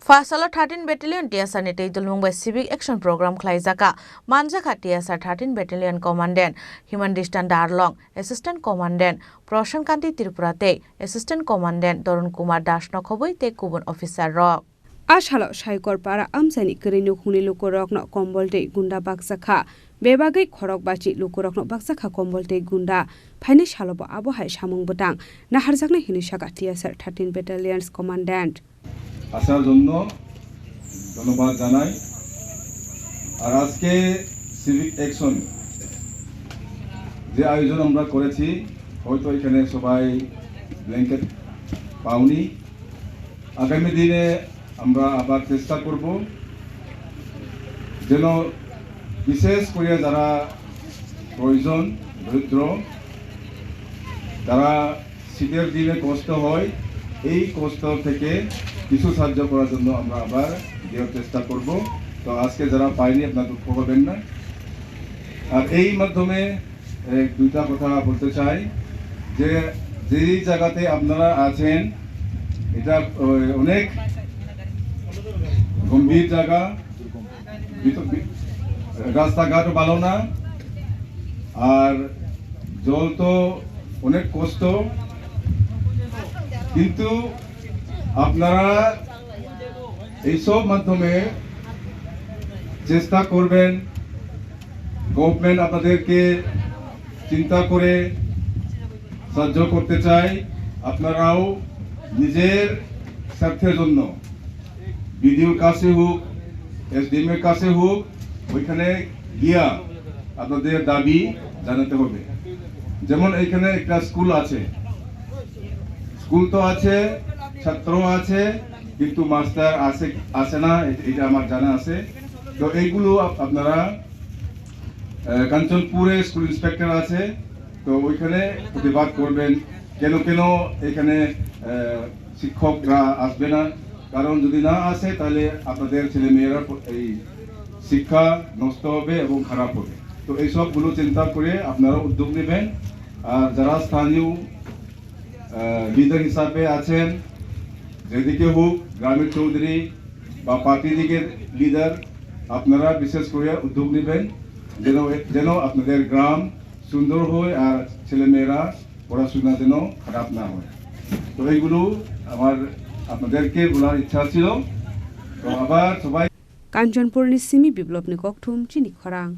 Fasalo 13 Battalion TSR ni Teidul Mumbai Civic Action Program Klaijaka Manjaka TSR 13 Battalion Commandant Himandistan Darlong Assistant Commandant Proshan Kanti Tripurate Assistant Commandant Dorun Kumar Das Nokhoboi te Kubun Officer Rock Ashalo Shaikor para amsani kerinu khuni lukorok no kombolte gunda baksakha bebagai khorok bachi lukorok no baksakha kombolte gunda phaine shalobo abohai samung botang naharjakna hinisaka TSR 13 Battalions Commandant আসার জন্য ধন্যবাদ জানাই আর আজকে civic action যে আয়োজন আমরা করেছি হয়তো এখানে সবাই ব্ল্যাঙ্কেট পাওনি আগামী দিনে আমরা আবার চেষ্টা করব যেন বিশেষ করে যারা প্রয়োজন দরিদ্র তারা শীতের দিনে কষ্ট হয় এই কষ্ট থেকে কিছু সাহায্য করার জন্য আমরা আবার দেওয়ার চেষ্টা করব তো আজকে যারা পাইনি আপনারা দুঃখ করবেন না আর এই মাধ্যমে দুইটা কথা বলতে চাই যে যেই জায়গাতে আপনারা আছেন এটা অনেক গম্ভীর জায়গা রাস্তাঘাটও ভালো না আর জল তো অনেক কষ্ট কিন্তু আপনারা এইসব মাধ্যমে চেষ্টা করবেন গভর্নমেন্ট আপনাদেরকে চিন্তা করে সাহায্য করতে চাই আপনারাও নিজের স্বার্থের জন্য বিডিওর কাছে হোক এসডিএম এর কাছে হোক ওইখানে গিয়া আপনাদের দাবি জানাতে হবে যেমন এখানে একটা স্কুল আছে স্কুল তো আছে ছাত্র আছে কিন্তু মাস্টার আছে না এটা আমার জানা আছে তো এইগুলো আপনারা কাঞ্চনপুরে স্কুল ইন্সপেক্টর আছে তো ওইখানে প্রতিবাদ করবেন কেন এখানে শিক্ষকরা আসবে না কারণ যদি না আসে তাহলে আপনাদের ছেলে মেয়েরা এই শিক্ষা নষ্ট হবে এবং খারাপ হবে তো এই সবগুলো চিন্তা করে আপনারা উদ্যোগ নেবেন আর যারা স্থানীয় লিডার হিসাবে আছেন যেদিকে হোক গ্রামের চৌধুরী বা পার্টি দিকের লিডার আপনারা বিশেষ করে উদ্যোগ নেবেন যেন আপনাদের গ্রাম সুন্দর হয় আর ছেলেমেয়েরা পড়াশোনা যেন খারাপ না হয় তো এইগুলো আমার আপনাদেরকে বলার ইচ্ছা ছিল তো আবার সবাই কাঞ্চনপুর নিসিমি বিপ্লব নিকক থুম চিনি খরাং